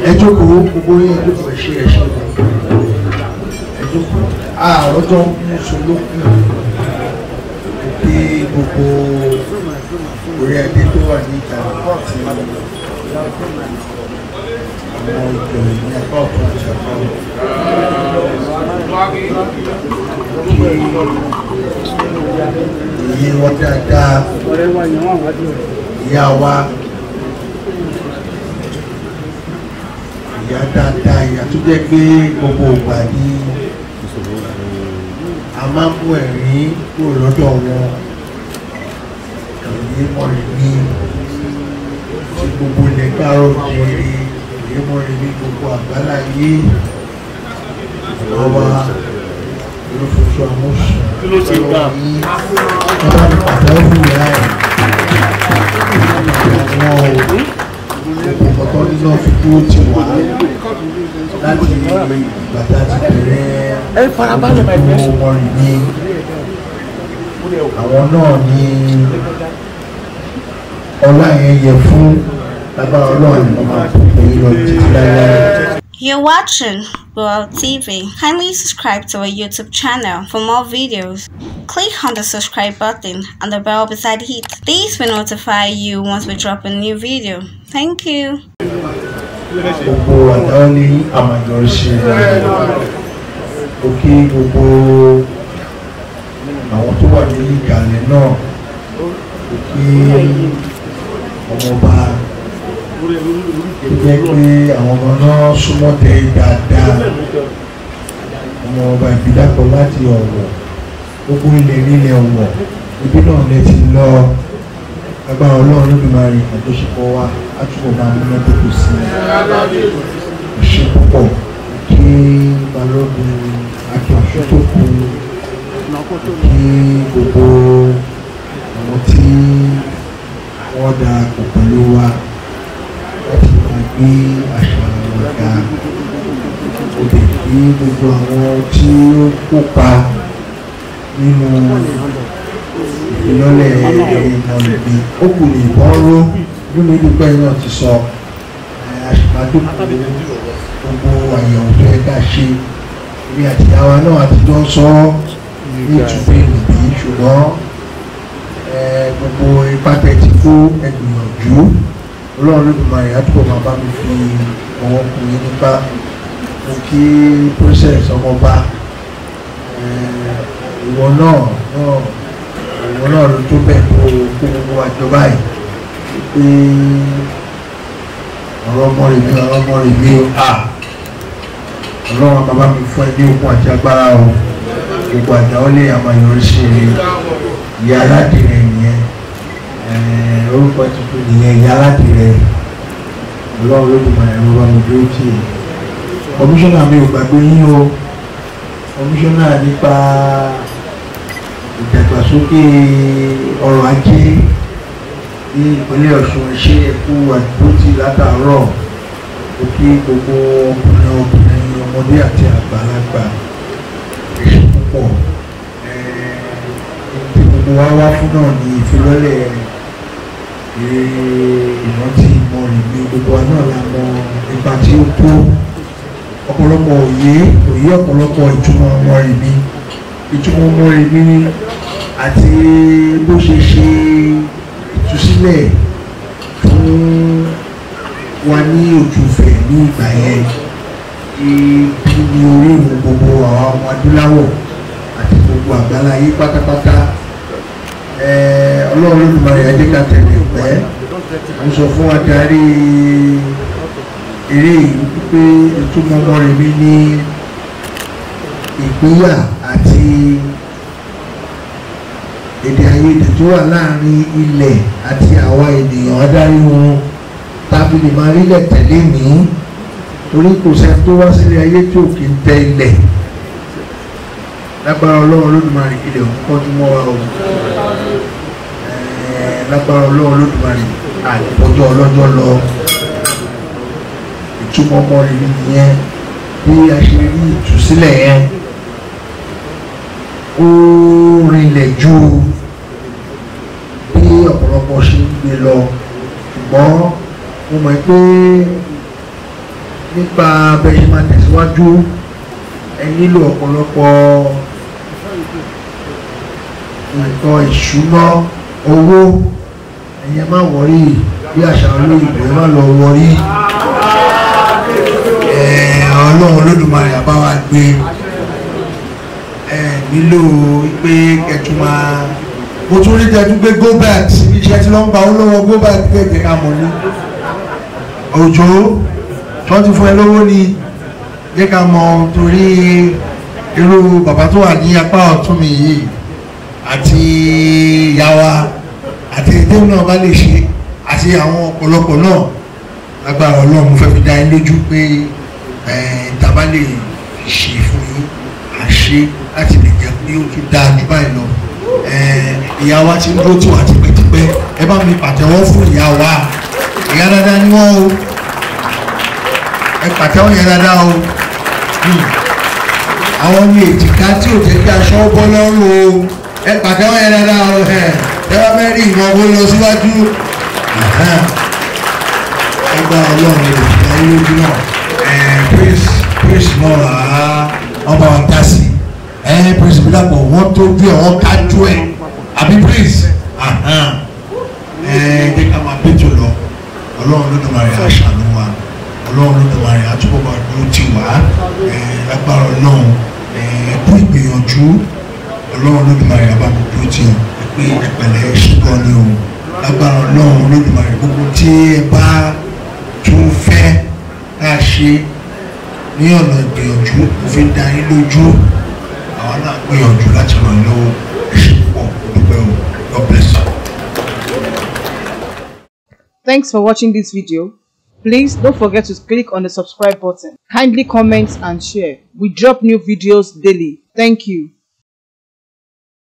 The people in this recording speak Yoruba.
ẹ jókòó gbogbo yín ẹ jókòó ẹ ṣe ẹ jókòó àròjọ mú solókùn bí gbogbo orí adé tó wà ní ìta àti àwọn ìjọ ní apá ọ̀tún àti apá iye wọn dáadáa ìyá wa ìyá dáadáa ìyá tó jẹ́ pé gbogbo ìgbà ní a máa ń mú ẹ̀rín kúrò lọ́dọ̀ wọn èyí mọ̀rin ní tí gbogbo ilẹ̀ káàrọ̀ jẹ́rẹ́ èyí mọ̀rin ní gbogbo àgbáláyé ọba olóṣooṣù àmúṣù ọlọ́wọ́ ní ọba ní pàtàkì fún ìyá ẹ̀ àwọn ọ̀pọ̀tọ́ nínú fi dúró ti wà láti ìgbàdá ti bẹ̀rẹ̀ ọdún mọ̀rin ní àwọn náà ní ọlá yẹn yẹ fún lágbára ọlọ́run ní ọmọ àpòpọ̀ ìlọ títí láyé. You're watching World TV. Kindly subscribe to our YouTube channel for more videos. Click on the subscribe button and the bell beside it. This will notify you once we drop a new video. Thank you. Gbogbo àdáwọ́ ní àmàjọrí ṣe òkè gbogbo àwọn tó wà ní ìkàlẹ̀ náà òkè ọmọọba tó jẹ́ pé àwọn ọmọ náà súnmọ́ tẹ dáadáa ọmọọba ìbídàpọ̀ láti Ọ̀wọ̀ gbogbo ilẹ̀ nílẹ̀ Ọ̀wọ̀ ibi náà lẹ ti lọ agbára Ọlọ́run Olódùmarè àjọṣepọ̀ wa àtúbọ̀ máa múná tó kù sí ìṣe púpọ̀ kí balógun akíọ̀ṣù tó kù kí gbogbo àwọn tí wọ́n darapọ̀ pẹ̀lú wa láti máa gbé àṣà ọ̀gá òde kí gbogbo àwọn tí ó kópa nínú ìfilọ́lẹ̀ ìmọ̀lẹ́bí ó kù lè bọ́ ró nínú ìdúpẹ́ náà ti sọ àṣìpàdé gbogbo àyẹ̀wò tó yẹ ká ṣe ní àtìyáwa náà àtijọ́ sọ ní ìtúbí ìlùbí ṣùgbọ́n gbogbo ipá tẹ̀ ti kó ẹgbìyànjú Ọlọ́run Olódùmarè àtúbọ̀ máa bá mi fi ọwọ́ kù yín nípa mo kí process ọmọba ìwọ náà ló tó bẹ́ẹ̀ kó gbogbo àjọba yìí pé ọ̀rọ̀ ọmọ rẹ̀ mi Ọlọ́run bàbá mi fún ẹ ní okun àti agbára o gbogbo àdáwọ́lé àmàyọrí sí ìyá aládìrẹ nìyẹn orúkọ tuntun nìyẹn ìyá aládìrẹ Ọlọ́run Olódùmarè ẹ̀rọ bá mi dúró tì í kọmíṣánná mi ò gbàgbé yín o kọmíṣánná nípa ìdàgbàsókè ọrọ̀ ajé ní ìpínlẹ̀ Ọ̀ṣun ṣe ẹ̀kú àdúrótì látàárọ̀ òkè gbogbo ọkùnrin ọmọdé àti àgbàlagbà èṣù púpọ̀ tí gbogbo wa wá fún náà ní ìfilọ́lẹ̀ ìrántí Mọ́remí gbogbo wa náà la mọ ipa tí ó tó ọ̀pọ̀lọpọ̀ òye ọ̀pọ̀lọpọ̀ ìtumọ̀ Mọ́remí àti bó ṣe ṣe ìtúsílẹ̀ fún wa ní Òjúfẹ̀ ní ìgbà yẹn ibi ní orí ìwọ̀n gbogbo àwọn ọmọ adúláwọ̀ àti gbogbo àgbáláyé pátápátá Ọlọ́run Olódùmarè adéka tẹ̀lé pẹ́ mo sọ fún adarí eré yìí pé ìtumọ̀ Mọ́remí ní ìpínyà àti èdè àìyedè tó wà láàrin ilẹ̀ àti àwa ènìyàn adarí wọn tábìlì máa rílẹ̀ tẹ̀lé ní torí kò sẹ́ni tó wá sílé ayé tí ò kì í tẹ ilẹ̀ lágbára Ọlọ́run Olódùmarè ilẹ̀ òun kọ́jú mọ́ wa o lágbára Ọlọ́run Olódùmarè àìpọ́jọ́ ọlọ́jọ́ lọ ìtumọ̀ Mọ́remí nìyẹn bí a ṣe rí ìtúsílẹ̀ yẹn ó rinlẹ̀ ju bí ọ̀pọ̀lọpọ̀ ṣe ń gbé lọ ṣùgbọ́n mo mọ̀ pé nípa bẹ́ẹ̀ ṣe máa tẹ̀síwájú ẹ nílò ọ̀pọ̀lọpọ̀ nǹkan ìṣúná owó ẹ̀yẹ má wọrí bí àṣà olóyìnbó ẹ má lọ wọrí Ọlọ́run Olódùmarè àbá wa gbé nílò pé kẹtù máa mo tún rí tẹ́tù pé go back síbi iṣẹ́ tí wọ́n ń gba olówó go back kéèké ká mọ̀ ní òjò tí wọ́n ti fún ẹ lówó ni jẹ́ ká mọ̀ torí irú bàbá tó wà ní apá ọ̀tún mi yìí àti ìyá wa àti èdè náà bá lè ṣe àti àwọn ọ̀pọ̀lọpọ̀ náà lágbára Ọlọ́run mo fẹ́ fi dá yín lójú pé tàbá lè ṣe fún yín àṣe láti lè jẹ́ pé ó tún dáa jù báyìí lọ ìyá wa ti ń dúró tí wà tipẹ́tipẹ́ ẹ bá mi pàtẹ́wọ́ fún ìyá wa ìyá dáadáa ni wọ́n o ẹ pàtẹ́wọ́ yẹn dáadáa o àwọn ní èjìká tí ò jẹ́ kí aṣọ bọ́ lọ́rùn o ẹ pàtẹ́wọ́ yẹn dáadáa o ẹ bá mẹ́rin ìwọ̀n owó lọ síwájú ẹgbẹ́ Ọlọ́run lè fi ayé lójú náà praise náà ọba wa dá sí praise bí dàpọ̀ wọ́n tó bí ọ̀ wọ́n kájú ẹ̀ àbí praise jẹ́ ká máa péjọ lọ Ọlọ́run Olódùmarè àṣàánú wa Ọlọ́run Olódùmarè àtúbọ̀bà ló ti wá lágbára Ọlọ́run ẹ̀kú ìgbìyànjú Ọlọ́run Olódùmarè àbámu tó ti pé ẹ̀pẹ̀lẹ̀ ṣùgbọ́n ni o lágbára Ọlọ́run Olódùmarè gbogbo tí ẹ bá tún fẹ́ ká ṣe ní ọ̀nà ìgbìyànjú mo fi dá yín lójú àwọn náà gbìyànjú láti ràn yín lọ́wọ́ ẹ ṣé púpọ̀ dúpẹ́ o God bless you. Thanks for watching this video. Please don't forget to click on the subscribe button. Kindly comment and share. We drop new videos daily. Thank you.